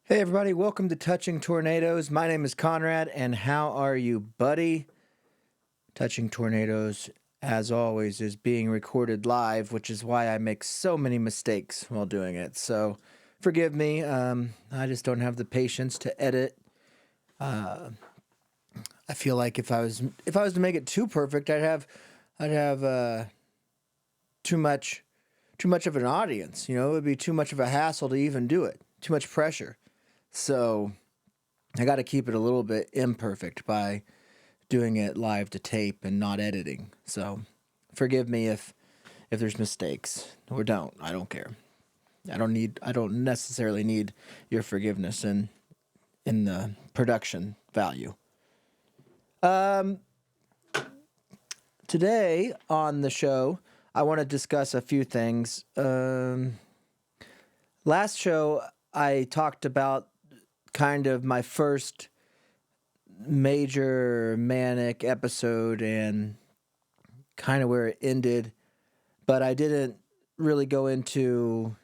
Hey everybody, welcome to Touching Tornadoes. My name is Conrad, and how are you, buddy? Touching Tornadoes, as always, is being recorded live, which is why I make so many mistakes while doing it. So, forgive me. I just don't have the patience to edit. I feel like if I was to make it too perfect, I'd have too much too much of an audience. You know, it would be too much of a hassle to even do it. Too much pressure. So I got to keep it a little bit imperfect by doing it live to tape and not editing. So forgive me if there's mistakes or don't. I don't care. I don't necessarily need your forgiveness in the production value. Um Today on the show, I want to discuss a few things. Last show I talked about kind of my first major manic episode and kind of where it ended, but I didn't really go into,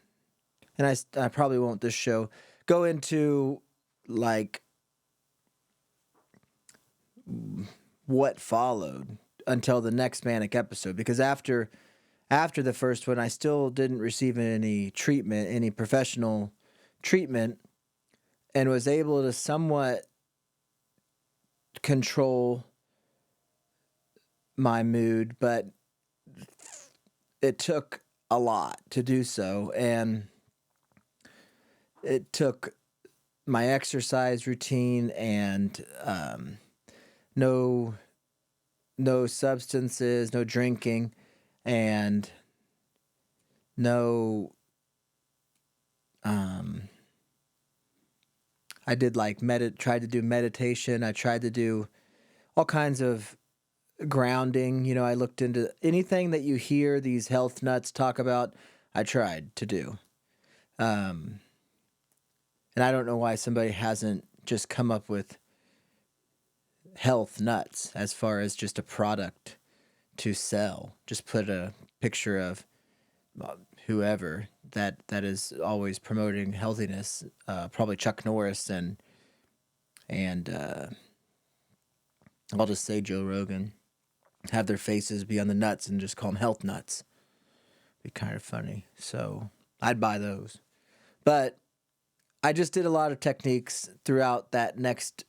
and I probably won't this show, go into like what followed until the next manic episode because after the first one I still didn't receive any treatment, any professional treatment, and was able to somewhat control my mood, but it took a lot to do so, and it took my exercise routine and no no substances, no drinking, and no um I did like tried to do meditation. I tried to do all kinds of grounding. You know, I looked into anything that you hear these health nuts talk about. I tried to do. Um and I don't know why somebody hasn't just come up with health nuts as far as just a product to sell. Just put a picture of uh, whoever that is always promoting healthiness, probably Chuck Norris and I'll just say Joe Rogan. Have their faces be on the nuts and just call them health nuts. Be kind of funny. So I'd buy those. But I just did a lot of techniques throughout that next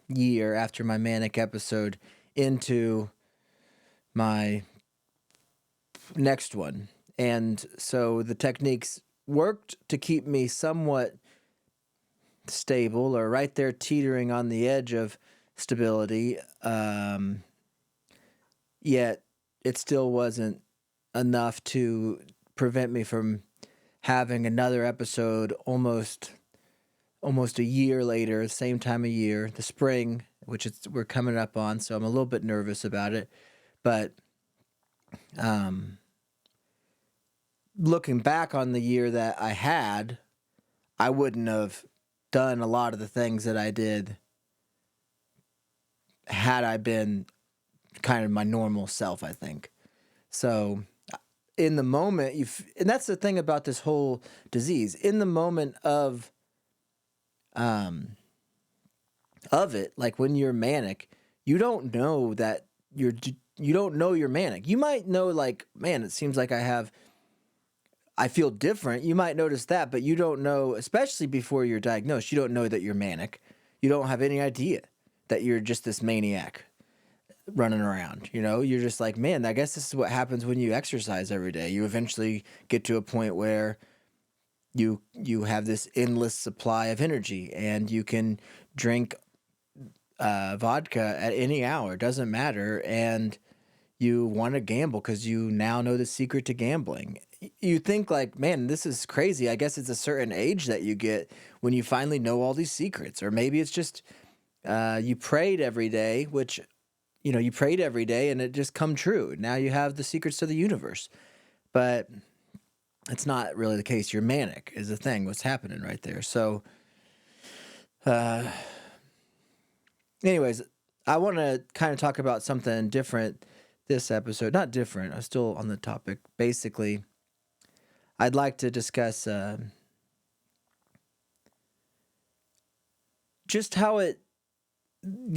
year after my manic episode into my next one. And so the techniques worked to keep me somewhat stable or right there teetering on the edge of stability. Yet it still wasn't enough to prevent me from having another episode almost a year later, same time of year, the spring, which we're coming up on, so I'm a little bit nervous about it. But um, looking back on the year that I had, I wouldn't have done a lot of the things that I did had I been kind of my normal self, I think. So in the moment, and that's the thing about this whole disease. In the moment um of it, like when you're manic, you don't know that you don't know you're manic. You might know like, man, it seems like I feel different. You might notice that, but you don't know, especially before you're diagnosed, you don't know that you're manic. You don't have any idea that you're just this maniac running around. You know, you're just like, man, I guess this is what happens when you exercise every day. You eventually get to a point where you have this endless supply of energy and you can drink vodka at any hour, doesn't matter, and you want to gamble because you now know the secret to gambling. You think like, man, this is crazy. I guess it's a certain age that you get when you finally know all these secrets, or maybe it's just you prayed every day, which you prayed every day and it just come true. Now you have the secrets to the universe, but it's not really the case. You're manic is the thing. What's happening right there? So, uh, anyways, I want to kind of talk about something different this episode. Not different. I'm still on the topic. Basically, I'd like to discuss just how it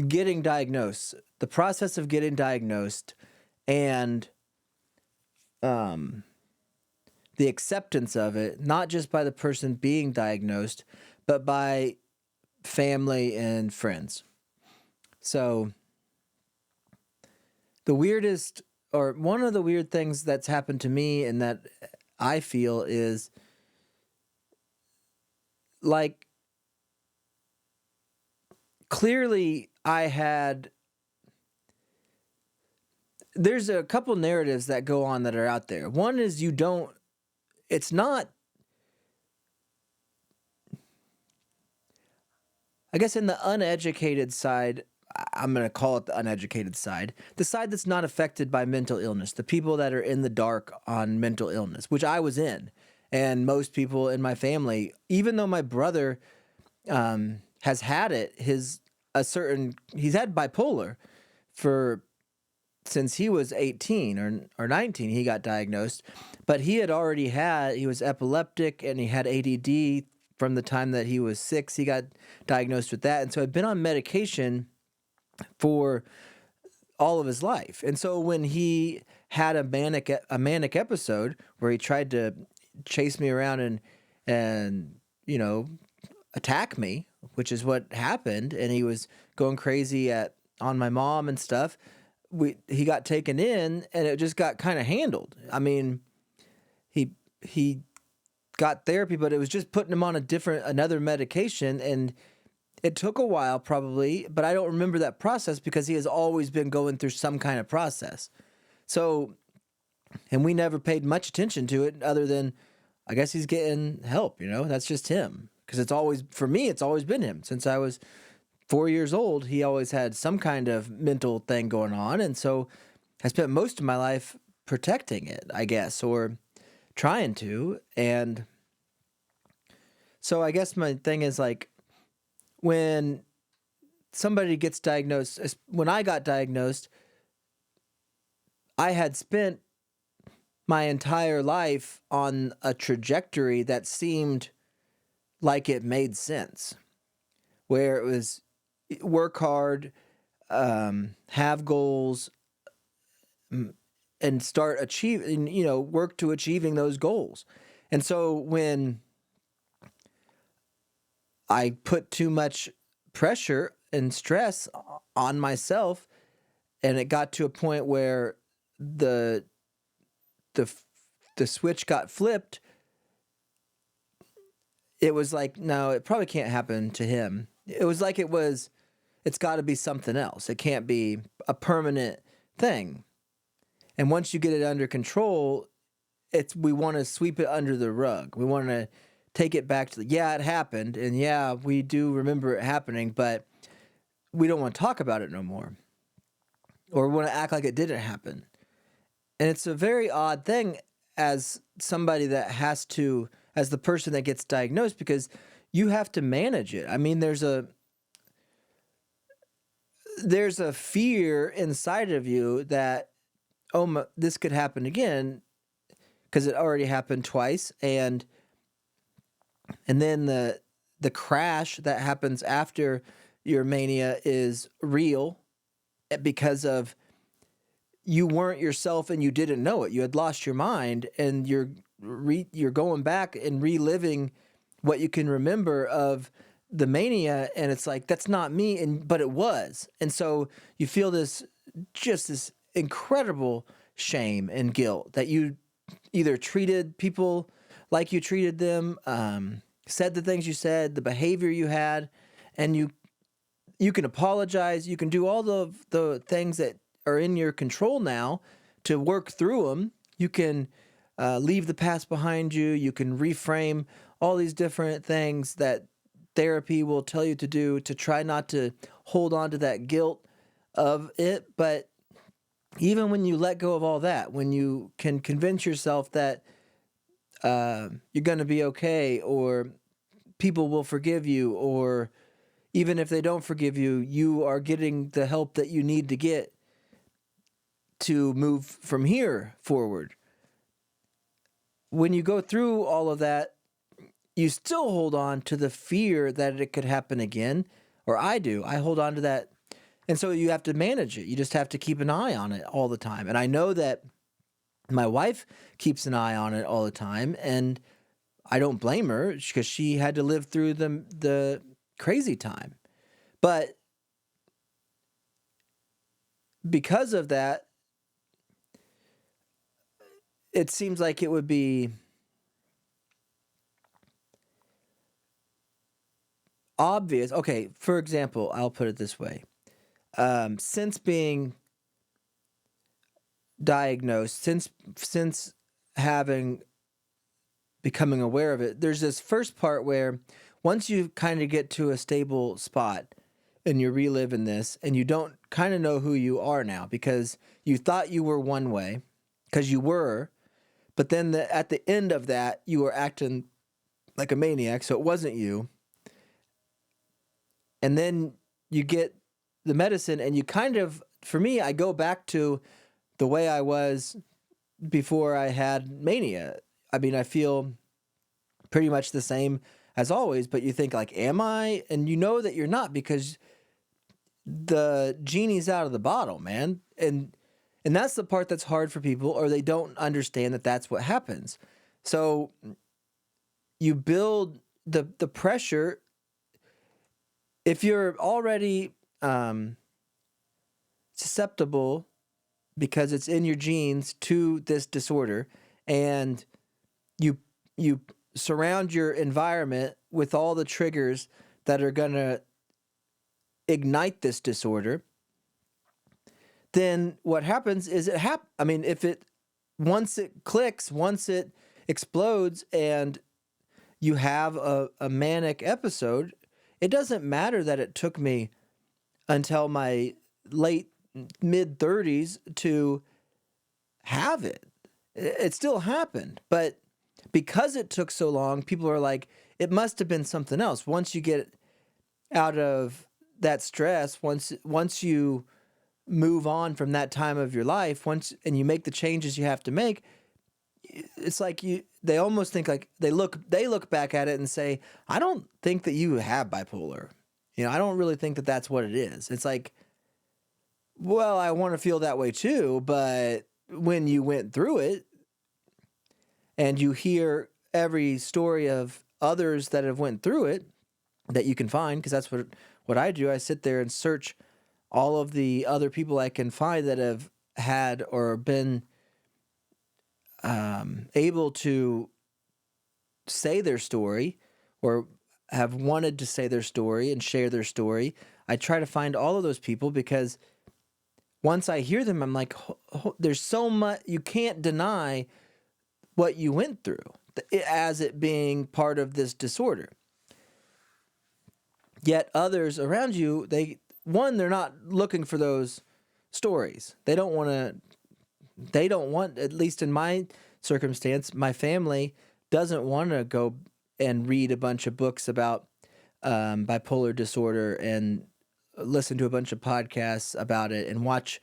getting diagnosed, the process of getting diagnosed, and the acceptance of it, not just by the person being diagnosed, but by family and friends. So the weirdest, or one of the weird things that's happened to me and that I feel is like, clearly there's a couple narratives that go on that are out there. One is it's not, I guess in the uneducated side, I'm going to call it the uneducated side, the side that's not affected by mental illness, the people that are in the dark on mental illness, which I was in. And most people in my family, even though my brother has had it, he's had bipolar since he was 18 or 19, he got diagnosed, but he was epileptic and he had ADD from the time that he was 6. He got diagnosed with that. And so I'd been on medication for all of his life. And so when he had a manic episode where he tried to chase me around and attack me, which is what happened, and he was going crazy on my mom and stuff, he got taken in, and it just got kind of handled. I mean, he got therapy, but it was just putting him on another medication, and it took a while probably, but I don't remember that process because he has always been going through some kind of process. So, and we never paid much attention to it other than, I guess he's getting help, that's just him. Because for me, it's always been him. Since I was 4 years old, he always had some kind of mental thing going on. And so I spent most of my life protecting it, I guess, or trying to. And so I guess my thing is like, when somebody gets diagnosed, when I got diagnosed, I had spent my entire life on a trajectory that seemed like it made sense, where it was work hard, have goals, and start achieving, work to achieving those goals. And so when I put too much pressure and stress on myself, and it got to a point where the switch got flipped, it was like, no, it probably can't happen to him. It was like it's got to be something else. It can't be a permanent thing. And once you get it under control, we want to sweep it under the rug. We want to take it back to it happened, and yeah, we do remember it happening, but we don't want to talk about it no more. Or we want to act like it didn't happen. And it's a very odd thing as somebody that as the person that gets diagnosed, because you have to manage it. I mean, there's a fear inside of you that, this could happen again, because it already happened twice, and then the crash that happens after your mania is real because of you weren't yourself and you didn't know it. You had lost your mind, and you're going back and reliving what you can remember of the mania, and it's like, that's not me, but it was. And so you feel this incredible shame and guilt that you either treated people like you treated them, said the things you said, the behavior you had, and you can apologize, you can do all the things that are in your control now to work through them. You can leave the past behind you. You can reframe all these different things that therapy will tell you to do to try not to hold on to that guilt of it. But even when you let go of all that, when you can convince yourself that you're going to be okay, or people will forgive you, or even if they don't forgive you, you are getting the help that you need to get to move from here forward. When you go through all of that, you still hold on to the fear that it could happen again, or I do. I hold on to that. And so you have to manage it. You just have to keep an eye on it all the time. And I know that my wife keeps an eye on it all the time, and I don't blame her because she had to live through the crazy time. But because of that, it seems like it would be obvious. Okay, for example, I'll put it this way. Since being diagnosed, since having becoming aware of it, there's this first part where once you kind of get to a stable spot and you're reliving this and you don't kind of know who you are now because you thought you were one way because you were, but then at the end of that you were acting like a maniac, so it wasn't you. And then you get the medicine and you kind of, for me, I go back to the way I was before I had mania. I mean, I feel pretty much the same as always, but you think like, am I? And you know that you're not because the genie's out of the bottle, man. And that's the part that's hard for people, or they don't understand that that's what happens. So you build the pressure. If you're already susceptible because it's in your genes to this disorder, and you surround your environment with all the triggers that are going to ignite this disorder, then what happens is if it once it clicks, once it explodes and you have a manic episode, it doesn't matter that it took me until my late mid 30s to have it. It still happened, but because it took so long, people are like, it must have been something else. Once you get out of that stress, once you move on from that time of your life, and you make the changes you have to make, it's like they almost think like they look back at it and say, I don't think that you have bipolar. I don't really think that that's what it is. It's like, well, I want to feel that way too, but when you went through it and you hear every story of others that have went through it that you can find, because that's what I do. I sit there and search all of the other people I can find that have had or been able to say their story or have wanted to say their story and share their story. I try to find all of those people because once I hear them, I'm like, there's so much, you can't deny what you went through as it being part of this disorder. Yet others around you, they're not looking for those stories. They don't want, at least in my circumstance, my family doesn't want to go and read a bunch of books about bipolar disorder and listen to a bunch of podcasts about it and watch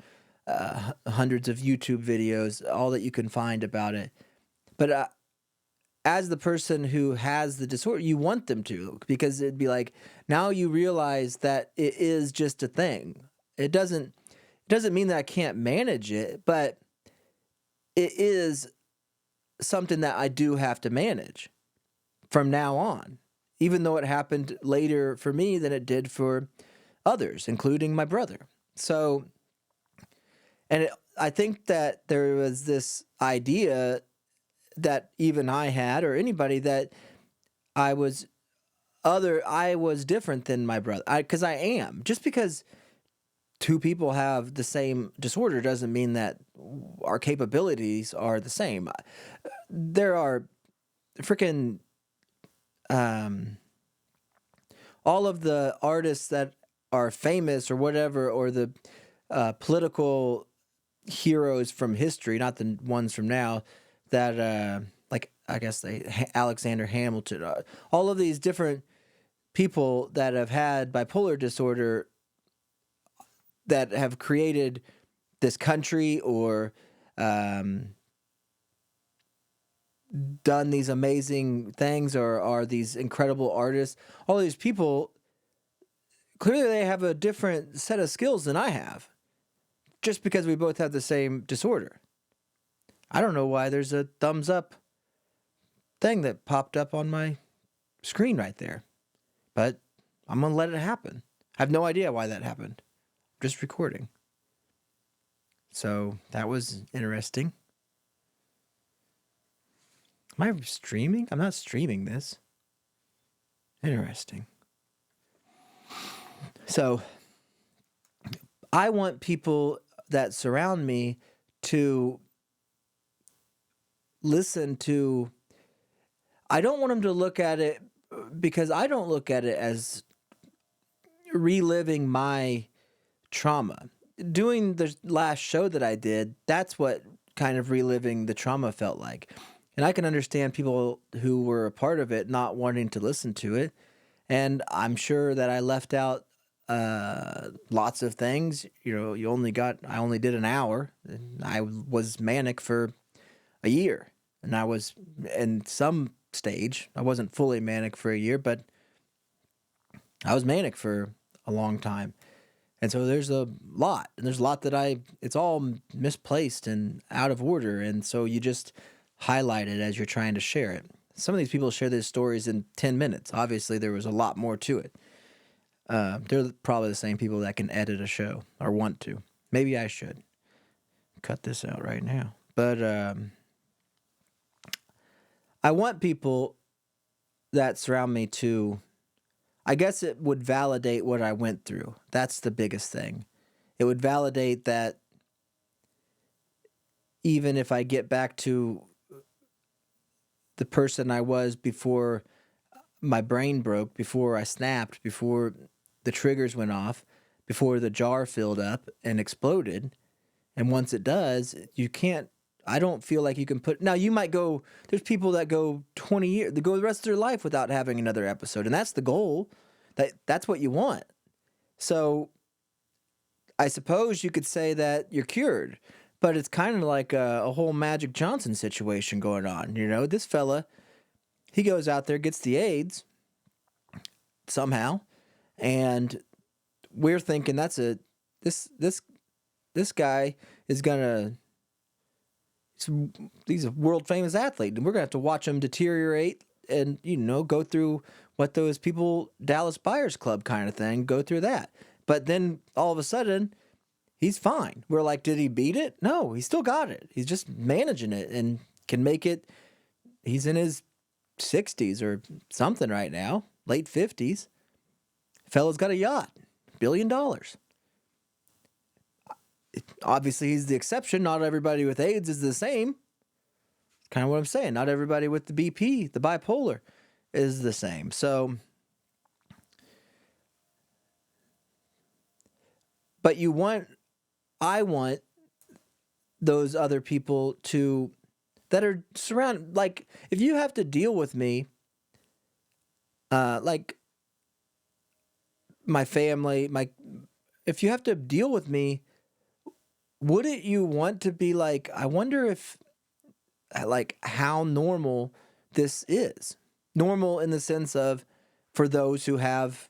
hundreds of YouTube videos, all that you can find about it. But as the person who has the disorder, you want them to, because it'd be like, now you realize that it is just a thing. It doesn't mean that I can't manage it, but it is something that I do have to manage from now on, even though it happened later for me than it did for others, including my brother. So, I think that there was this idea that even I had, or anybody, that I was different than my brother. Because I am. Just because two people have the same disorder doesn't mean that our capabilities are the same. There are freaking all of the artists that are famous or whatever, or the political heroes from history, not the ones from now, that like I guess Alexander Hamilton, all of these different people that have had bipolar disorder that have created this country or done these amazing things or are these incredible artists. All these people clearly they have a different set of skills than I have, just because we both have the same disorder. I don't know why there's a thumbs up thing that popped up on my screen right there, but I'm going to let it happen. I have no idea why that happened. Just recording. So that was interesting. Am I streaming? I'm not streaming this. Interesting. So I want people that surround me to listen to. I don't want them to look at it, because I don't look at it as reliving my trauma. Doing the last show that I did, that's what kind of reliving the trauma felt like. And I can understand people who were a part of it not wanting to listen to it. And I'm sure that I left out lots of things. You know, I only did an hour. And I was manic for a year. And I was in some stage. I wasn't fully manic for a year, but I was manic for a long time. And so there's a lot. And there's a lot that it's all misplaced and out of order. And so you just highlight it as you're trying to share it. Some of these people share their stories in 10 minutes. Obviously, there was a lot more to it. They're probably the same people that can edit a show or want to. Maybe I should cut this out right now. But I want people that surround me to, I guess it would validate what I went through. That's the biggest thing. It would validate that even if I get back to the person I was before my brain broke, before I snapped, before the triggers went off, before the jar filled up and exploded. And once it does, I don't feel like you can now you might go, there's people that go 20 years, they go the rest of their life without having another episode. And that's the goal. That's what you want. So I suppose you could say that you're cured, but it's kind of like a whole Magic Johnson situation going on. You know, this fella, he goes out there, gets the AIDS somehow, and we're thinking this guy is he's a world famous athlete, and we're gonna have to watch him deteriorate and, go through what those people, Dallas Buyers Club kind of thing, go through that. But then all of a sudden, he's fine. We're like, did he beat it? No, he still got it. He's just managing it and can make it. He's in his 60s or something right now, late 50s. Fella's got a yacht, $1 billion. Obviously, he's the exception. Not everybody with AIDS is the same. It's kind of what I'm saying. Not everybody with the BP, the bipolar, is the same. So, but I want those other people that are surrounded, like, if you have to deal with me, like my family, if you have to deal with me, wouldn't you want to be like, I wonder if, like, how normal this is? Normal in the sense of, for those who have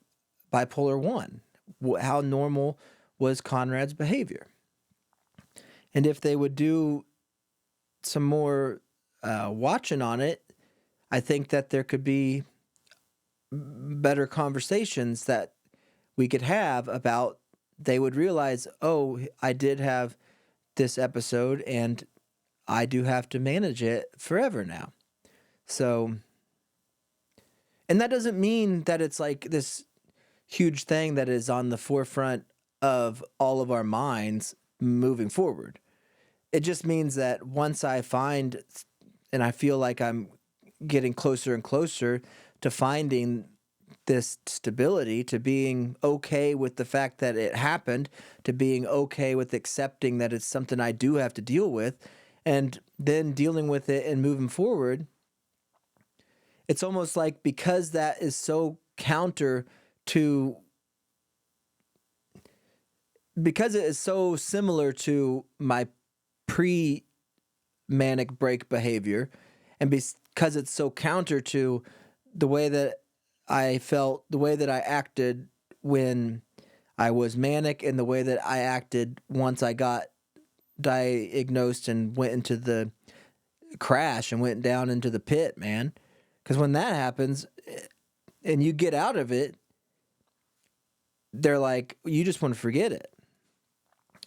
bipolar 1, how normal was Conrad's behavior? And if they would do some more watching on it, I think that there could be better conversations that we could have about, they would realize, oh, I did have this episode and I do have to manage it forever now. So, and that doesn't mean that it's like this huge thing that is on the forefront of all of our minds moving forward. It just means that once I find, and I feel like I'm getting closer and closer to finding this stability, to being okay with the fact that it happened, to being okay with accepting that it's something I do have to deal with, and then dealing with it and moving forward. It's almost like, because that is so counter to, because it is so similar to my pre-manic break behavior, and because it's so counter to the way that I felt, the way that I acted when I was manic and the way that I acted once I got diagnosed and went into the crash and went down into the pit, man. Because when that happens and you get out of it, they're like, you just want to forget it.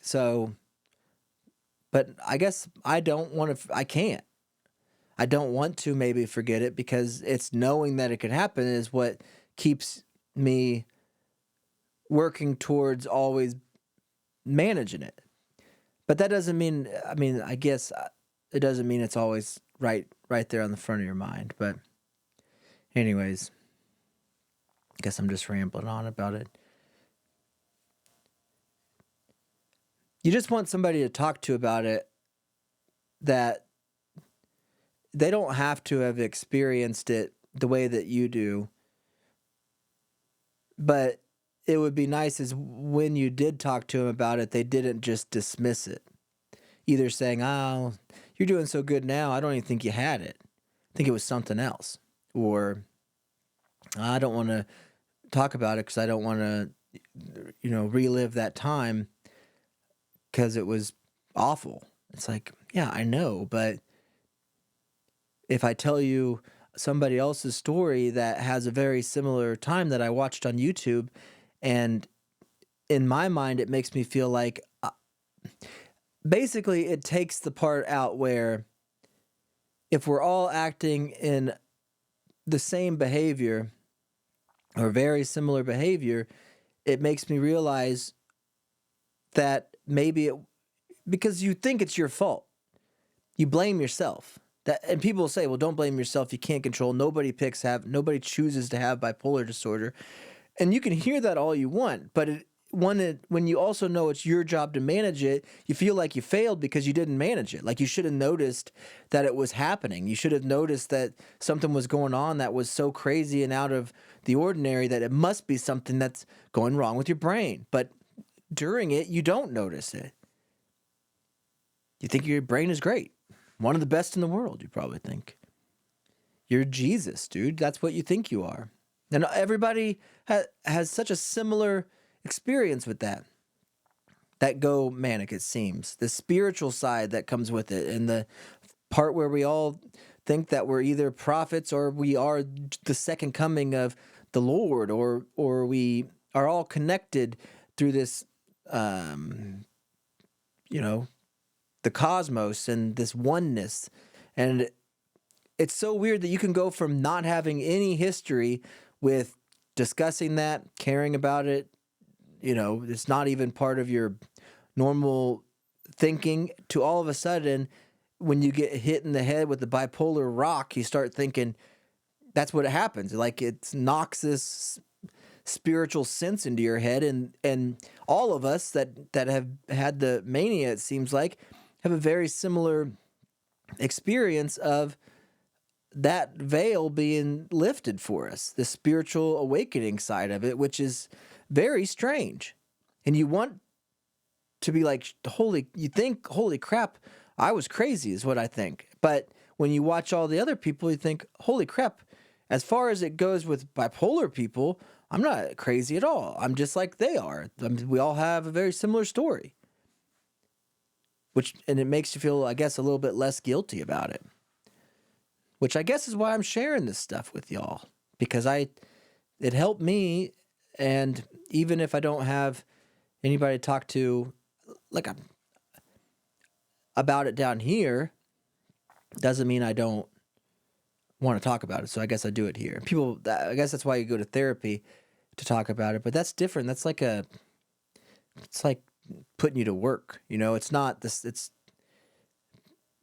So, but I guess I don't want to, I can't. I don't want to maybe forget it because it's knowing that it could happen is what keeps me working towards always managing it. But that doesn't mean, I guess it doesn't mean it's always right there on the front of your mind. But anyways, I guess I'm just rambling on about it. You just want somebody to talk to about it that they don't have to have experienced it the way that you do. But it would be nice is when you did talk to them about it, they didn't just dismiss it. Either saying, oh, you're doing so good now, I don't even think you had it. I think it was something else. Or, I don't want to talk about it because I don't want to, relive that time because it was awful. It's like, yeah, I know, but if I tell you somebody else's story that has a very similar time that I watched on YouTube, and in my mind, it makes me feel like basically it takes the part out where if we're all acting in the same behavior or very similar behavior, it makes me realize that maybe because you think it's your fault, you blame yourself. And people will say, well, don't blame yourself. You can't control. Nobody chooses to have bipolar disorder. And you can hear that all you want, but when you also know it's your job to manage it, you feel like you failed because you didn't manage it. Like you should have noticed that it was happening. You should have noticed that something was going on that was so crazy and out of the ordinary that it must be something that's going wrong with your brain. But during it, you don't notice it. You think your brain is great. One of the best in the world, you probably think. You're Jesus, dude. That's what you think you are. And everybody has such a similar experience with that go manic, it seems. The spiritual side that comes with it, and the part where we all think that we're either prophets or we are the second coming of the Lord, or we are all connected through this, the cosmos and this oneness. And it's so weird that you can go from not having any history with discussing that, caring about it, it's not even part of your normal thinking, to all of a sudden, when you get hit in the head with the bipolar rock, you start thinking that's what happens. Like it knocks this spiritual sense into your head. And all of us that have had the mania, it seems like, have a very similar experience of that veil being lifted for us, the spiritual awakening side of it, which is very strange. And you want to be like, holy crap, I was crazy is what I think. But when you watch all the other people, you think, holy crap, as far as it goes with bipolar people, I'm not crazy at all. I'm just like they are. We all have a very similar story. And it makes you feel, I guess, a little bit less guilty about it. Which I guess is why I'm sharing this stuff with y'all. Because it helped me, and even if I don't have anybody to talk to about it down here, doesn't mean I don't want to talk about it. So I guess I do it here. I guess that's why you go to therapy, to talk about it. But that's different. That's it's like putting you to work. It's not this. It's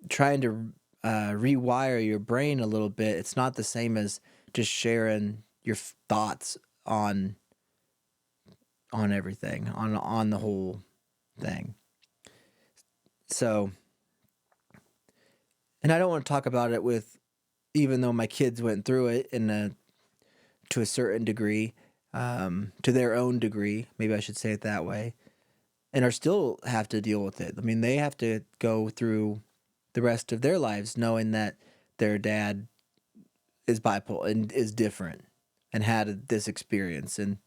trying to rewire your brain a little bit. It's not the same as just sharing your thoughts on everything, on the whole thing. So, and I don't want to talk about it even though my kids went through it to a certain degree, to their own degree, maybe I should say it that way, and are still have to deal with it. I mean, they have to go through the rest of their lives knowing that their dad is bipolar and is different and had this experience. And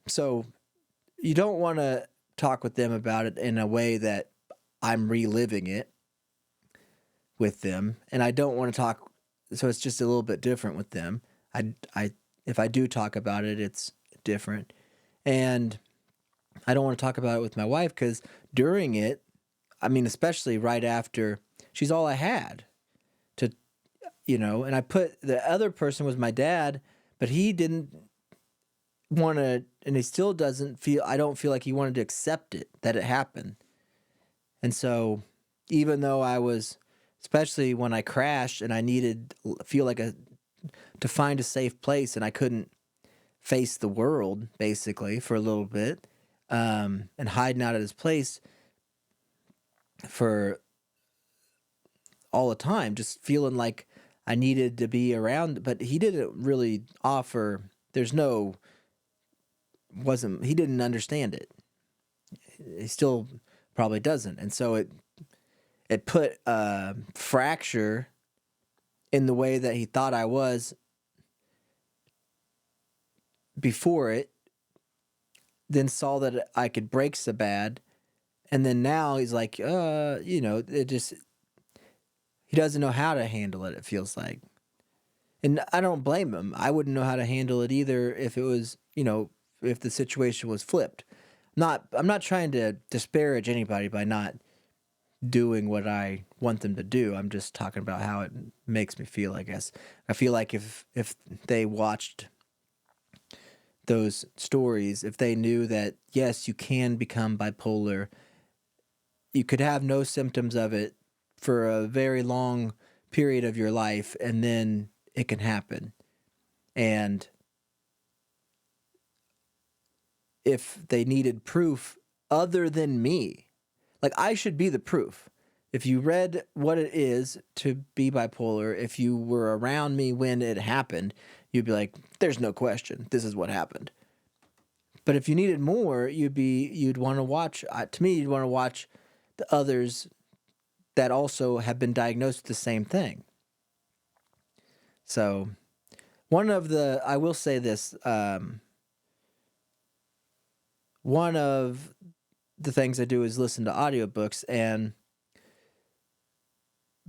So you don't want to talk with them about it in a way that I'm reliving it with them, and I don't want to talk. So it's just a little bit different with them. I if I do talk about it, it's different, and I don't want to talk about it with my wife because during it, I mean, especially right after, she's all I had to, and I put the other person was my dad, but he didn't want to, and he still doesn't feel, I don't feel like he wanted to accept it, that it happened. And so even though I was, especially when I crashed and I feel like to find a safe place and I couldn't face the world basically for a little bit, and hiding out at his place for all the time, just feeling like I needed to be around, but he didn't really offer, he didn't understand it. He still probably doesn't. And so it put a fracture in the way that he thought I was before it, then saw that I could break so bad. And then now he's like, it just, he doesn't know how to handle it, it feels like. And I don't blame him. I wouldn't know how to handle it either if it was, if the situation was flipped. I'm not trying to disparage anybody by not doing what I want them to do. I'm just talking about how it makes me feel, I guess. I feel like if they watched those stories, if they knew that, yes, you can become bipolar, you could have no symptoms of it for a very long period of your life, and then it can happen. And if they needed proof other than me, like I should be the proof. If you read what it is to be bipolar, if you were around me when it happened, you'd be like, there's no question, this is what happened. But if you needed more, you'd want to watch, to me, you'd want to watch the others that also have been diagnosed with the same thing. So I will say this, one of the things I do is listen to audiobooks, and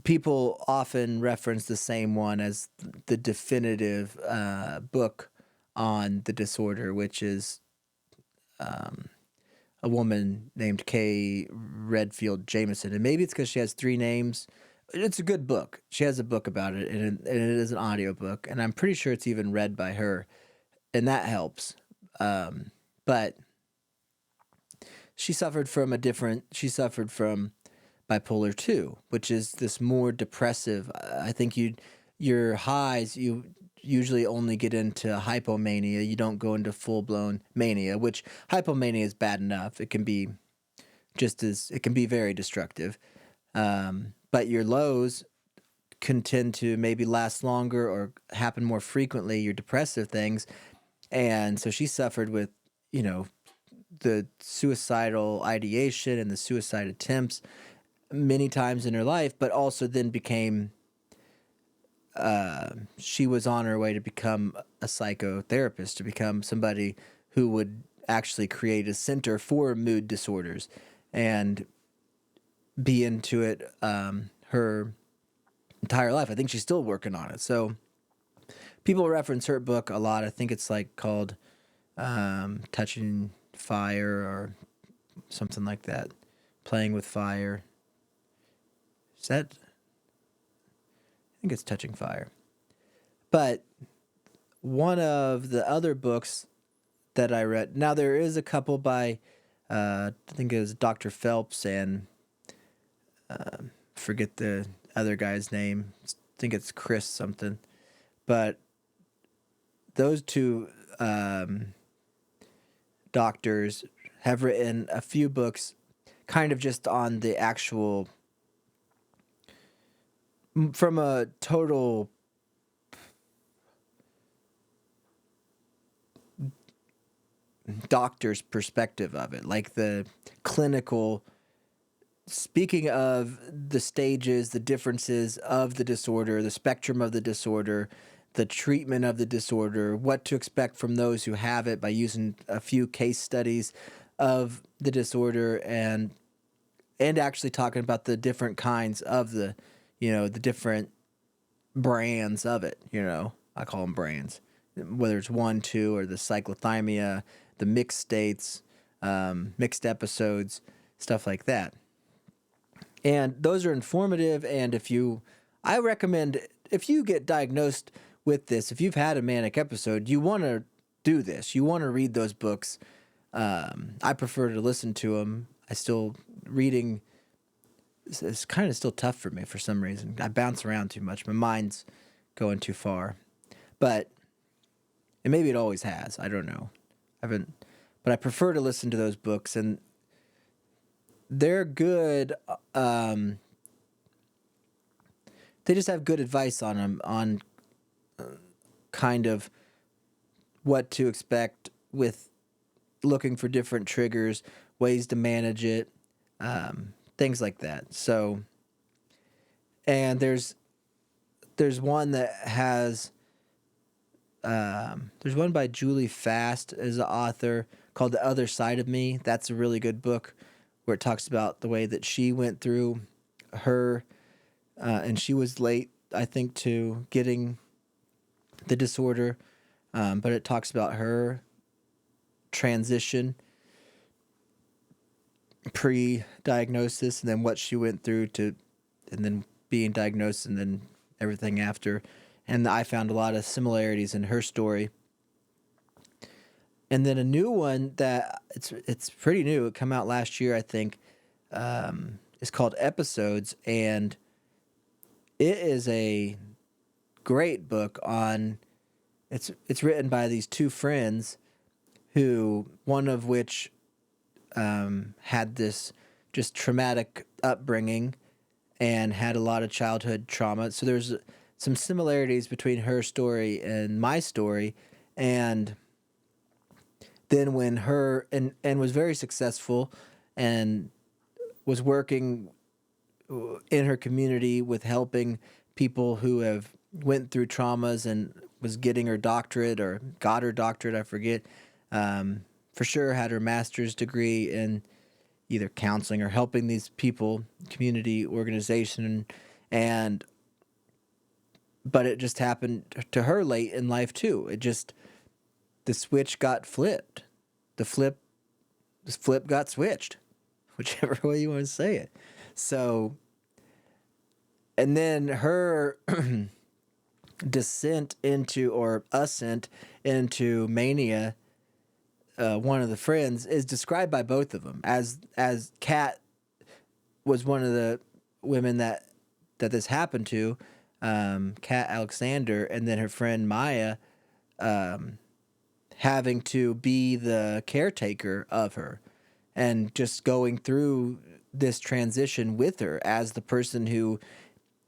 people often reference the same one as the definitive book on the disorder, which is a woman named Redfield Jamison. And maybe it's because she has 3 names. It's a good book. She has a book about it, and it is an audiobook, and I'm pretty sure it's even read by her, and that helps. But she suffered from bipolar 2, which is this more depressive. I think your highs, you usually only get into hypomania. You don't go into full-blown mania, which hypomania is bad enough. It can be very destructive. But your lows can tend to maybe last longer or happen more frequently, your depressive things. And so she suffered with, the suicidal ideation and the suicide attempts many times in her life, but also then she was on her way to become a psychotherapist, to become somebody who would actually create a center for mood disorders and be into it her entire life. I think she's still working on it. So people reference her book a lot. I think it's called Touching Fire or something like that. Playing with Fire. Is that? I think it's Touching Fire. But one of the other books that I read, now there is a couple by, I think it was Dr. Phelps and forget the other guy's name. I think it's Chris something. But those 2 doctors have written a few books kind of just on the actual, from a total doctor's perspective of it, like the clinical, speaking of the stages, the differences of the disorder, the spectrum of the disorder, the treatment of the disorder, what to expect from those who have it by using a few case studies of the disorder, and actually talking about the different kinds of the different brands of it. I call them brands, whether it's 1, 2, or the cyclothymia, the mixed states, mixed episodes, stuff like that. And those are informative. And I recommend, if you get diagnosed with this, if you've had a manic episode, you want to do this. You want to read those books. I prefer to listen to them. Reading is kind of still tough for me for some reason. I bounce around too much. My mind's going too far. And maybe it always has. I don't know. But I prefer to listen to those books, and they're good. They just have good advice on them, on kind of what to expect with looking for different triggers, ways to manage it, things like that. So, and there's one that has, there's one by Julie Fast as the author called The Other Side of Me. That's a really good book where it talks about the way that she went through her, and she was late, I think, to getting the disorder, but it talks about her transition pre-diagnosis, and then what she went through and then being diagnosed, and then everything after. And I found a lot of similarities in her story. And then a new one that it's pretty new. It came out last year, I think. It's called Episodes, and it is a great book on. It's written by these two friends, who one of which had this just traumatic upbringing and had a lot of childhood trauma. So there's some similarities between her story and my story, and then when and was very successful and was working in her community with helping people who have went through traumas, and was getting her doctorate, or got her doctorate, I forget. For sure had her master's degree in either counseling or helping these people, community organization, but it just happened to her late in life too. The switch got flipped. The flip got switched, whichever way you want to say it. So, and then her ascent into mania, one of the friends, is described by both of them as Kat was one of the women that this happened to, Kat Alexander, and then her friend Maya, having to be the caretaker of her, and just going through this transition with her as the person who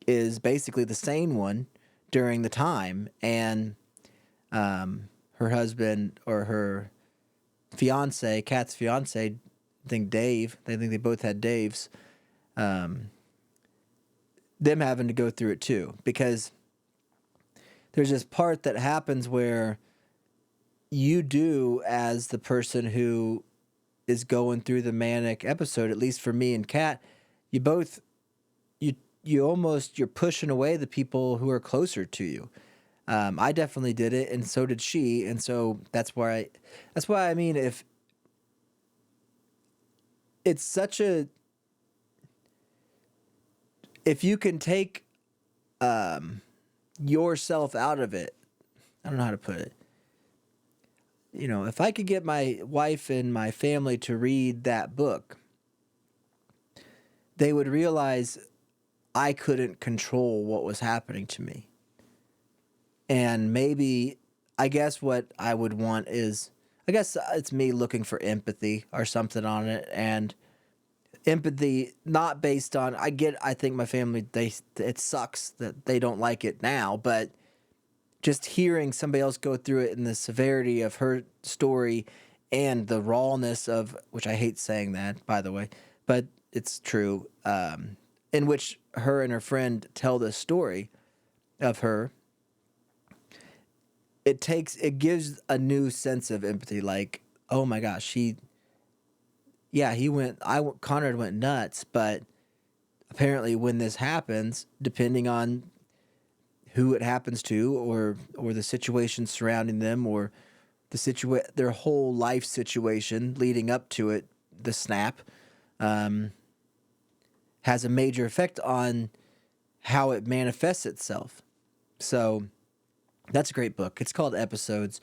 is basically the sane one during the time, and her husband, or her fiance, Kat's fiance, I think Dave. I think they both had Daves. Them having to go through it too, because there's this part that happens where you do, as the person who is going through the manic episode, at least for me and Kat, you're pushing away the people who are closer to you. I definitely did it, and so did she, and so that's why I mean, if it's such a, if you can take yourself out of it, I don't know how to put it. If I could get my wife and my family to read that book, they would realize I couldn't control what was happening to me. And maybe, I guess what I would want is, I guess it's me looking for empathy or something on it. And empathy not based on, I think my family, it sucks that they don't like it now, but just hearing somebody else go through it, and the severity of her story, and the rawness of, which I hate saying that, by the way, but it's true, in which her and her friend tell this story of her, it gives a new sense of empathy. Like, oh my gosh, Conrad went nuts, but apparently when this happens, depending on who it happens to, or the situation surrounding them, or their whole life situation leading up to it, the snap, has a major effect on how it manifests itself. So that's a great book. It's called Episodes.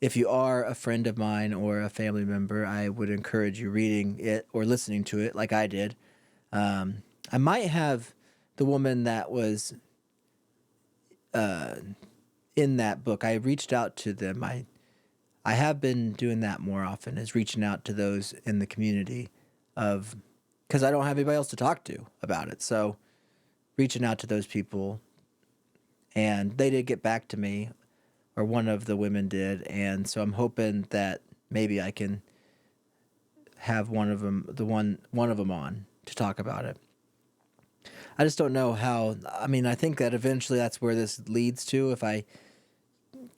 If you are a friend of mine or a family member, I would encourage you reading it or listening to it like I did. I might have the woman that was in that book. I reached out to them. I have been doing that more often, is reaching out to those in the community because I don't have anybody else to talk to about it. So reaching out to those people, and they did get back to me, or one of the women did, and so I'm hoping that maybe I can have one of them on to talk about it. I just don't know how. I mean, I think that eventually that's where this leads to if I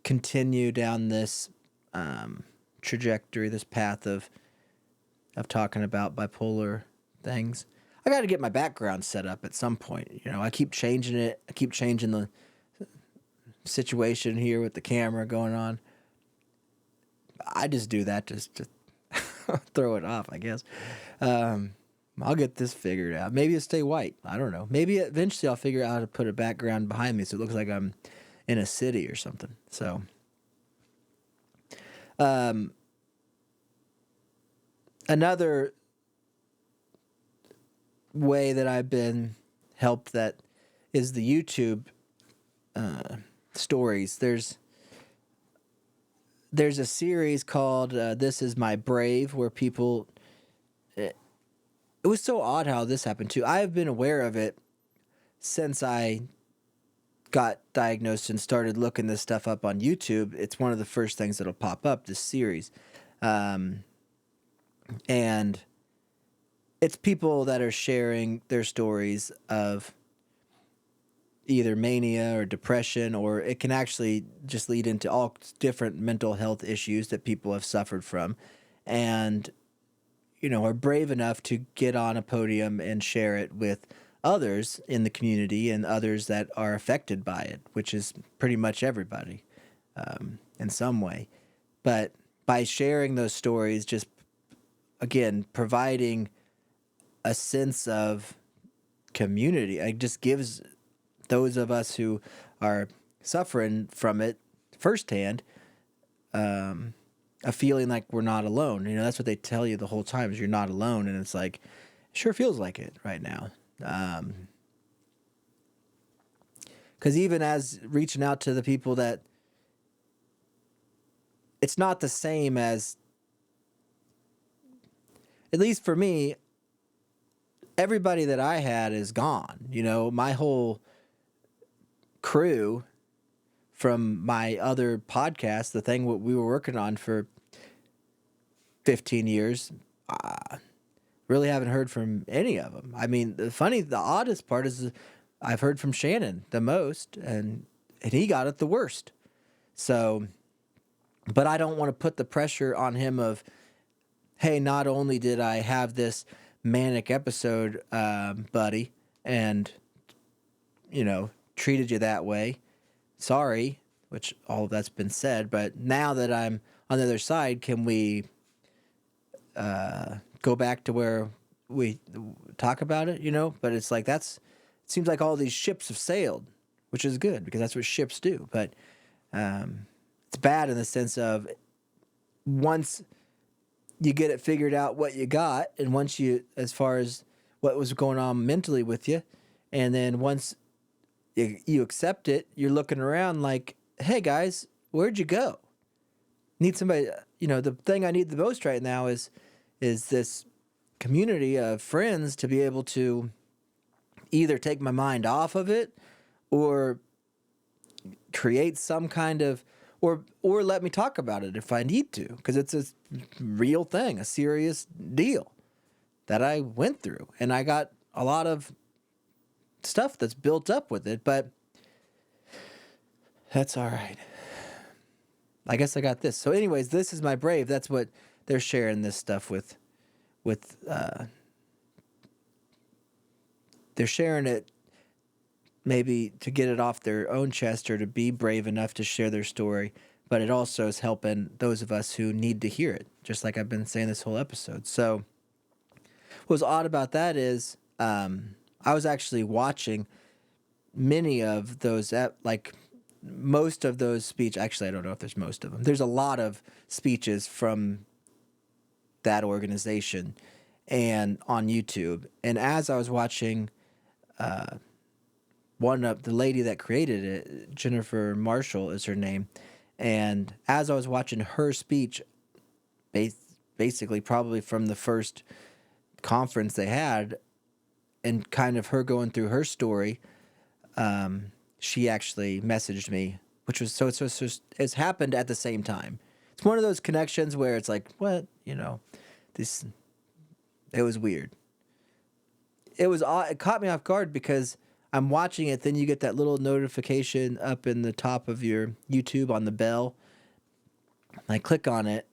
continue down this trajectory, this path of talking about bipolar things. I got to get my background set up at some point. I keep changing it. I keep changing the situation here with the camera going on. I just do that just to throw it off, I guess. I'll get this figured out. Maybe it'll stay white. I don't know. Maybe eventually I'll figure out how to put a background behind me so it looks like I'm in a city or something. So, another way that I've been helped that is the YouTube stories. There's a series called This Is My Brave, where people... It was so odd how this happened too. I've been aware of it since I got diagnosed and started looking this stuff up on YouTube. It's one of the first things that'll pop up, this series. And it's people that are sharing their stories of either mania or depression, or it can actually just lead into all different mental health issues that people have suffered from. And are brave enough to get on a podium and share it with others in the community and others that are affected by it, which is pretty much everybody in some way. But by sharing those stories, just, again, providing a sense of community, it just gives those of us who are suffering from it firsthand a feeling like we're not alone. That's what they tell you the whole time, is you're not alone. And it's like, it sure feels like it right now. Because even as reaching out to the people that, it's not the same as, at least for me, everybody that I had is gone. My whole crew from my other podcast, the thing what we were working on for 15 years, really haven't heard from any of them. I mean, the oddest part is I've heard from Shannon the most, and he got it the worst. So, but I don't want to put the pressure on him of, hey, not only did I have this manic episode, buddy, and, treated you that way, sorry, which all of that's been said, but now that I'm on the other side, can we go back to where we talk about it, But it's like, it seems like all these ships have sailed, which is good because that's what ships do. But it's bad in the sense of, once you get it figured out what you got, and once as far as what was going on mentally with you, and then once you accept it, you're looking around like, hey guys, where'd you go? Need somebody, the thing I need the most right now is this community of friends to be able to either take my mind off of it, or create some kind of, or let me talk about it if I need to, because it's a real thing, a serious deal that I went through, and I got a lot of stuff that's built up with it, but that's all right. I guess I got this. So, anyways, this is my brave. That's what they're sharing this stuff with. They're sharing it maybe to get it off their own chest or to be brave enough to share their story. But it also is helping those of us who need to hear it, just like I've been saying this whole episode. So, what's odd about that is I was actually watching many of those, like most of those speech. Actually, I don't know if there's most of them. There's a lot of speeches from that organization and on YouTube. And as I was watching one of the lady that created it, Jennifer Marshall is her name. And as I was watching her speech, basically probably from the first conference they had, and kind of her going through her story, she actually messaged me, which was it's happened at the same time. It's one of those connections where it's like, what, this. It was weird. It caught me off guard because I'm watching it. Then you get that little notification up in the top of your YouTube on the bell. I click on it,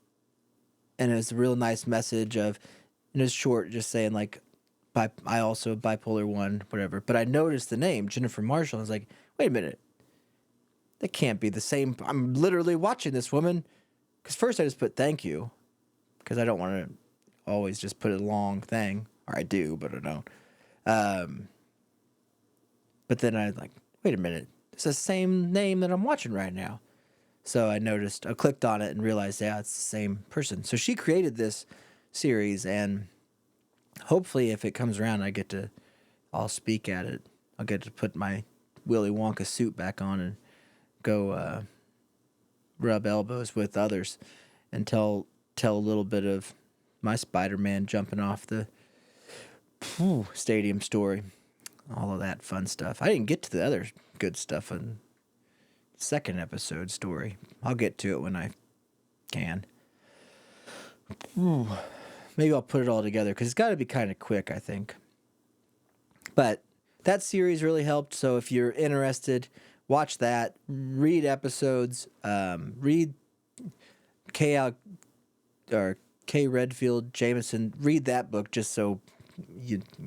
and it's a real nice message of, it's short, just saying like, I also bipolar 1, whatever. But I noticed the name Jennifer Marshall. I was like, wait a minute, that can't be the same. I'm literally watching this woman. Because first I just put thank you, because I don't want to always just put a long thing, or I do, but I don't. But then I was like, wait a minute, it's the same name that I'm watching right now. So I clicked on it and realized, yeah, it's the same person. So she created this series, and hopefully if it comes around, I'll speak at it. I'll get to put my Willy Wonka suit back on and go rub elbows with others and tell a little bit of my Spider-Man jumping off the stadium story. All of that fun stuff. I didn't get to the other good stuff in the second episode story. I'll get to it when I can. Maybe I'll put it all together because it's got to be kind of quick, I think. But that series really helped. So if you're interested, watch that. Read episodes. Read K. Redfield, Jamison. Read that book just so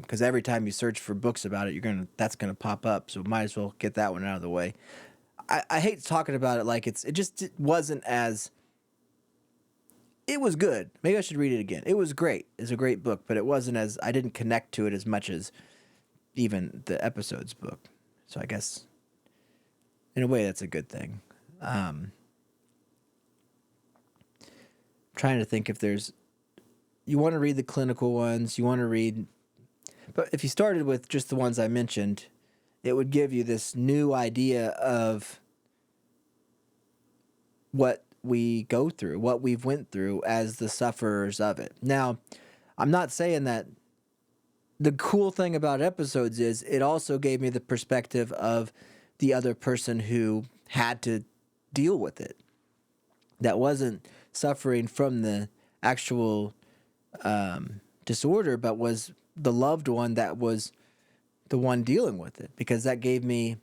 because every time you search for books about it, that's gonna pop up. So might as well get that one out of the way. I hate talking about it like it wasn't as. It was good. Maybe I should read it again. It was great. It's a great book, but it wasn't as I didn't connect to it as much as even the episodes book. So I guess in a way that's a good thing. Trying to think if there's. You want to read the clinical ones. You want to read. But if you started with just the ones I mentioned, it would give you this new idea of what we go through, what we've went through as the sufferers of it. Now, I'm not saying that the cool thing about episodes is it also gave me the perspective of the other person who had to deal with it. That wasn't suffering from the actual disorder, but was the loved one that was the one dealing with it, because that gave me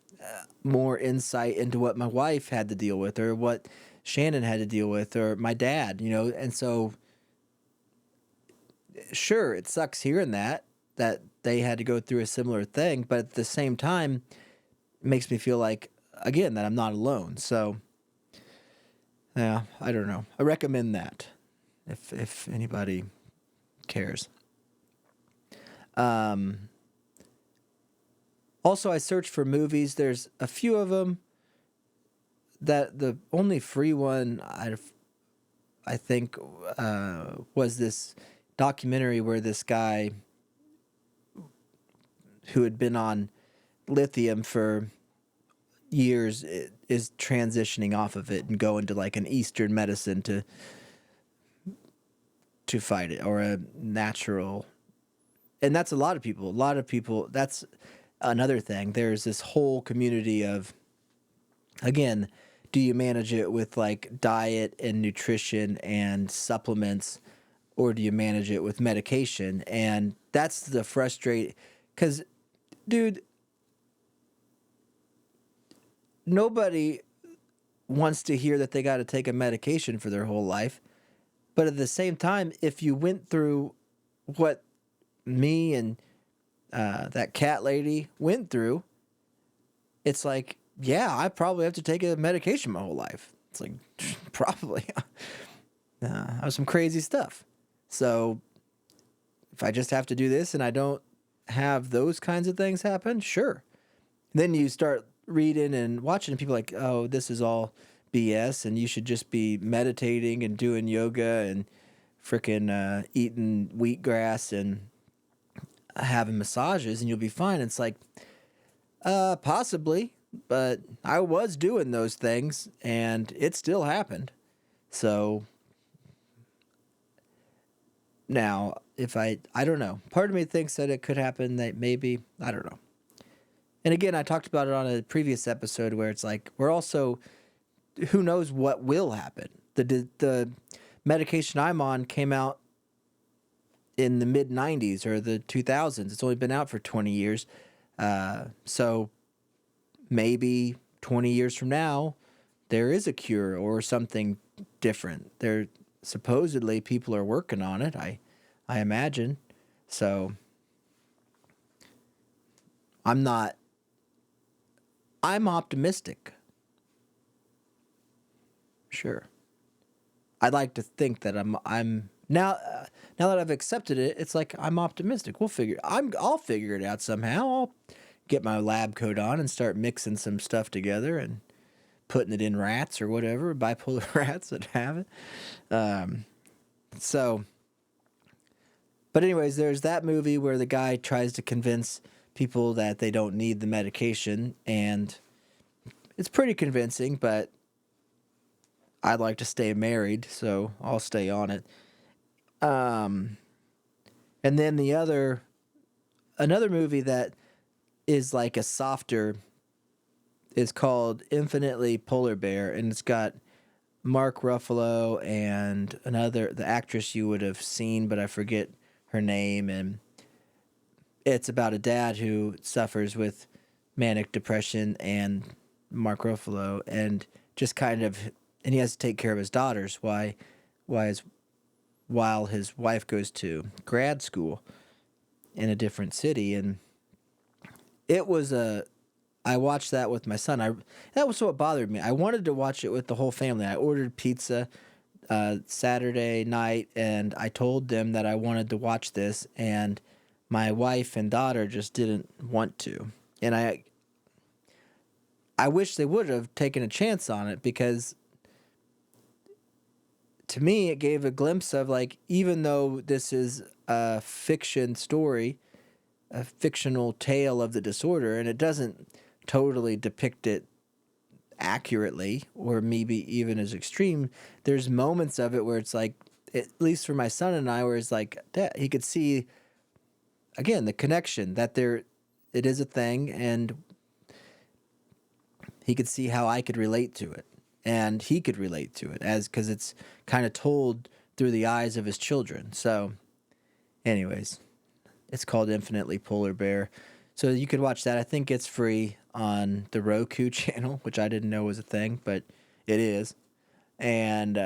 more insight into what my wife had to deal with, or what Shannon had to deal with, or my dad, and so sure, it sucks hearing that they had to go through a similar thing, but at the same time, it makes me feel like, again, that I'm not alone. So, yeah, I don't know. I recommend that if anybody cares. Also, I searched for movies. There's a few of them. That the only free one I think was this documentary where this guy who had been on lithium for years is transitioning off of it and going to like an Eastern medicine to fight it, or a natural. And that's a lot of people. That's another thing. There's this whole community of, again, do you manage it with like diet and nutrition and supplements, or do you manage it with medication? And that's the frustrate, because, dude, nobody wants to hear that they got to take a medication for their whole life. But at the same time, if you went through what me and that cat lady went through, it's like, yeah, I probably have to take a medication my whole life. It's like, probably. That was some crazy stuff. So if I just have to do this and I don't have those kinds of things happen, sure. Then you start reading and watching, and people are like, oh, this is all BS, and you should just be meditating and doing yoga and freaking eating wheatgrass and having massages, and you'll be fine. It's like, possibly, but I was doing those things, and it still happened. So now, if I don't know. Part of me thinks that it could happen, that maybe, I don't know. And again, I talked about it on a previous episode where it's like, we're also, who knows what will happen. The medication I'm on came out in the mid 90s or the 2000s. It's only been out for 20 years. So maybe 20 years from now, there is a cure or something different. There supposedly people are working on it, I imagine. So I'm optimistic. Sure. I'd like to think that I'm now now that I've accepted it, it's like I'm optimistic. I'll figure it out somehow. I'll get my lab coat on and start mixing some stuff together and putting it in rats or whatever, bipolar rats that have it. So, but anyways, there's that movie where the guy tries to convince people that they don't need the medication, and it's pretty convincing, but I'd like to stay married, so I'll stay on it. And then another movie that is like a softer is called Infinitely Polar Bear, and it's got Mark Ruffalo and the actress you would have seen, but I forget her name, and it's about a dad who suffers with manic depression and Mark Ruffalo, and just kind of, and he has to take care of his daughters while his wife goes to grad school in a different city. And I watched that with my son. That was what bothered me. I wanted to watch it with the whole family. I ordered pizza Saturday night, and I told them that I wanted to watch this, and my wife and daughter just didn't want to. And I wish they would have taken a chance on it, because to me it gave a glimpse of, like, even though this is a fiction story, a fictional tale of the disorder, and it doesn't totally depict it accurately or maybe even as extreme, there's moments of it where it's like, at least for my son and I, where it's like that he could see again the connection that it is a thing, and he could see how I could relate to it and he could relate to it, because it's kind of told through the eyes of his children. So anyways, it's called Infinitely Polar Bear. So you could watch that. I think it's free on the Roku channel, which I didn't know was a thing, but it is. And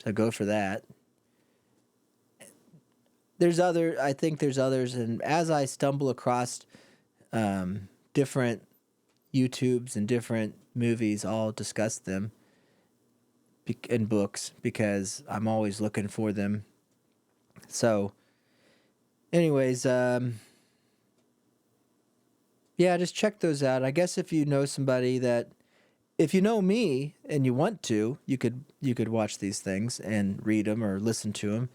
so go for that. I think there's others, and as I stumble across different YouTubes and different movies, I'll discuss them in books, because I'm always looking for them. So anyways, yeah, just check those out. I guess if you know somebody if you know me and you want to, you could watch these things and read them or listen to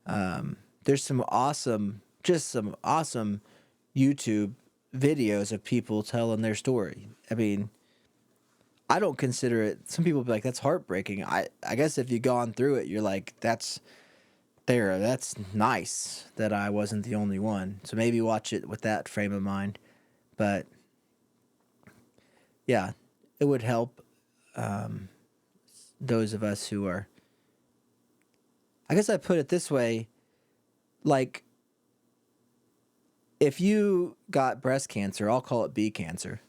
them. There's some awesome YouTube videos of people telling their story. I mean, I don't consider it. Some people be like, that's heartbreaking. I guess if you've gone through it, you're like, that's nice that I wasn't the only one. So maybe watch it with that frame of mind. But yeah, it would help those of us who are, I guess I put it this way, like, if you got breast cancer, I'll call it B cancer.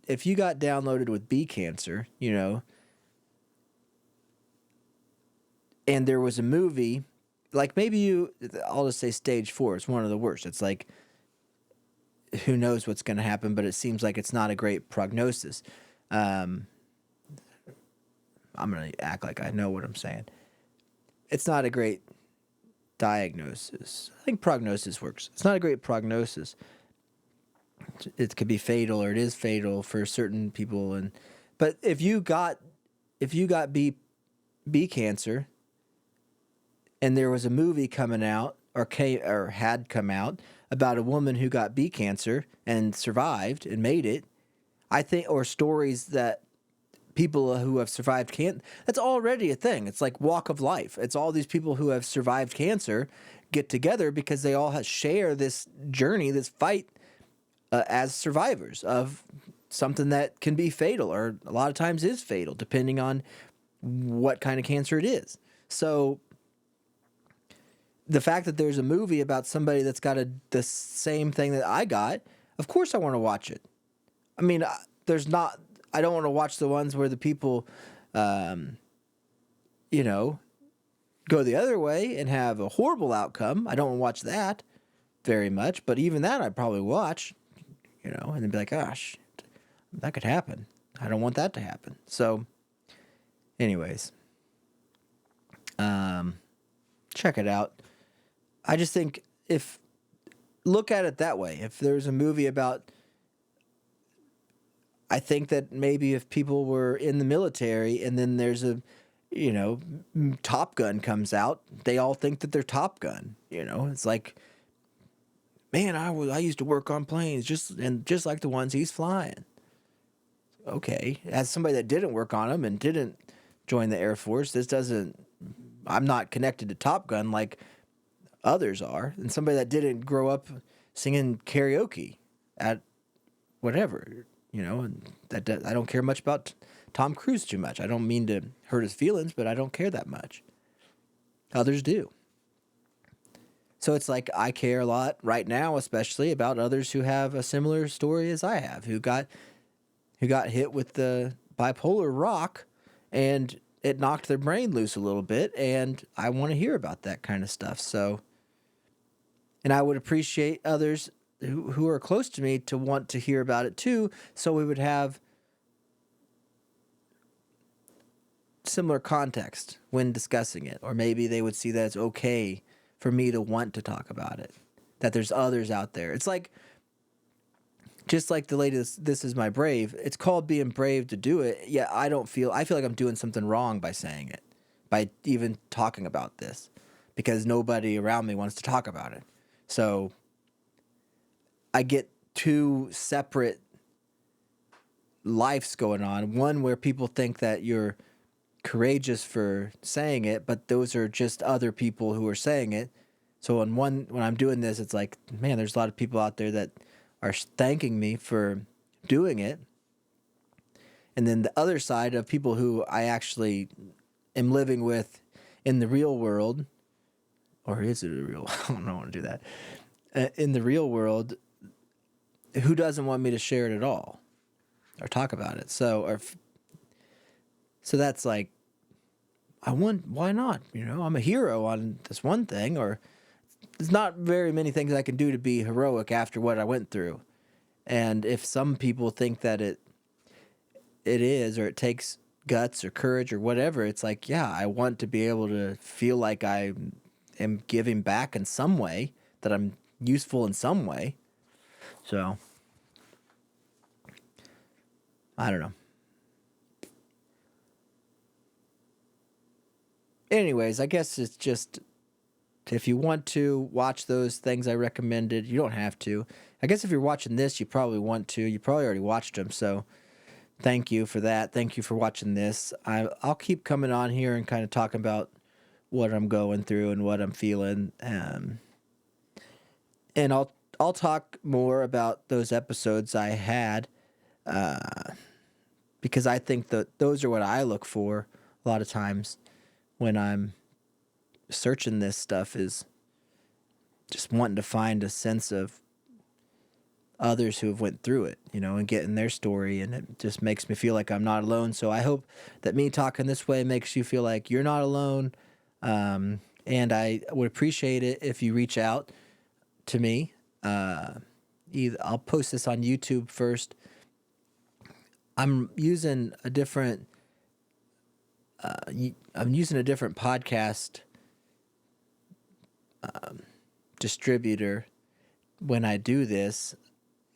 downloaded with B cancer, and there was a movie, like maybe I'll just say stage 4. It's one of the worst. It's like, who knows what's going to happen, but it seems like it's not a great prognosis. I'm going to act like I know what I'm saying. It's not a great diagnosis. I think prognosis works. It's not a great prognosis. It could be fatal, or it is fatal for certain people. But if you got B cancer, and there was a movie coming out or had come out about a woman who got B cancer and survived and made it, I think, or stories that people who have survived cancer, that's already a thing. It's like walk of life. It's all these people who have survived cancer get together because they all share this journey, this fight as survivors of something that can be fatal, or a lot of times is fatal, depending on what kind of cancer it is. So the fact that there's a movie about somebody that's got the same thing that I got, of course I want to watch it. I mean, I don't want to watch the ones where the people, go the other way and have a horrible outcome. I don't want to watch that very much, but even that I'd probably watch, and then be like, gosh, that could happen. I don't want that to happen. So, anyways, check it out. I just think look at it that way. If there's a movie about, I think that maybe if people were in the military and then there's a, Top Gun comes out, they all think that they're Top Gun. It's like, man, I used to work on planes just like the ones he's flying. Okay, as somebody that didn't work on them and didn't join the Air Force, I'm not connected to Top Gun like others are, and somebody that didn't grow up singing karaoke at whatever, and I don't care much about Tom Cruise too much. I don't mean to hurt his feelings, but I don't care that much. Others do. So it's like I care a lot right now, especially about others who have a similar story as I have, who got hit with the bipolar rock, and it knocked their brain loose a little bit, and I want to hear about that kind of stuff. So, and I would appreciate others who are close to me to want to hear about it too, so we would have similar context when discussing it, or maybe they would see that it's okay for me to want to talk about it, that there's others out there. It's like, just like the latest This Is My Brave, it's called being brave to do it. Yeah, I feel like I'm doing something wrong by saying it, by even talking about this, because nobody around me wants to talk about it. So I get two separate lives going on. One where people think that you're courageous for saying it, but those are just other people who are saying it. So when I'm doing this, it's like, man, there's a lot of people out there that are thanking me for doing it. And then the other side of people who I actually am living with in the real world, or is it a real? I don't want to do that. In the real world, who doesn't want me to share it at all or talk about it? So that's like, why not? I'm a hero on this one thing, or there's not very many things I can do to be heroic after what I went through. And if some people think that it is, or it takes guts or courage or whatever, it's like, yeah, I want to be able to feel like I am giving back in some way, that I'm useful in some way. So, I don't know. Anyways, I guess it's just, if you want to watch those things I recommended, you don't have to. I guess if you're watching this, you probably want to. You probably already watched them, so thank you for that. Thank you for watching this. I'll keep coming on here and kind of talking about what I'm going through and what I'm feeling. And I'll talk more about those episodes I had, because I think that those are what I look for a lot of times when I'm searching this stuff, is just wanting to find a sense of others who have went through it, and getting their story, and it just makes me feel like I'm not alone. So I hope that me talking this way makes you feel like you're not alone. And I would appreciate it if you reach out to me. I'll post this on YouTube first. I'm using a different podcast distributor when I do this,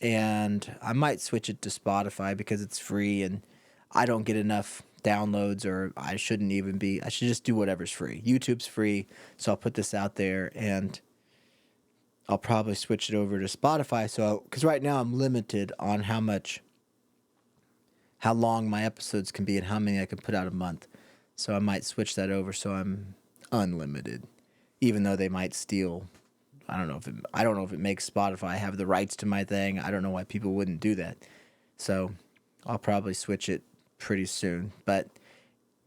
and I might switch it to Spotify because it's free and I don't get enough downloads, or I should just do whatever's free. YouTube's free, so I'll put this out there, and I'll probably switch it over to Spotify. So, because right now I'm limited on how long my episodes can be and how many I can put out a month. So I might switch that over so I'm unlimited, even though they might steal. I don't know if it makes Spotify have the rights to my thing. I don't know why people wouldn't do that. So I'll probably switch it pretty soon. But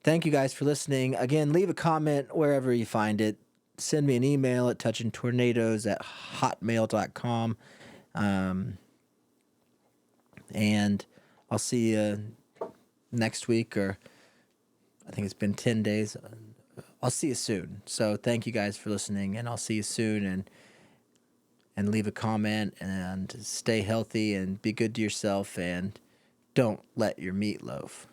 thank you guys for listening. Again, leave a comment wherever you find it. Send me an email at touchingtornadoes@hotmail.com. And I'll see you next week, or I think it's been 10 days. I'll see you soon. So thank you guys for listening, and I'll see you soon. And leave a comment, and stay healthy, and be good to yourself, and don't let your meat loaf.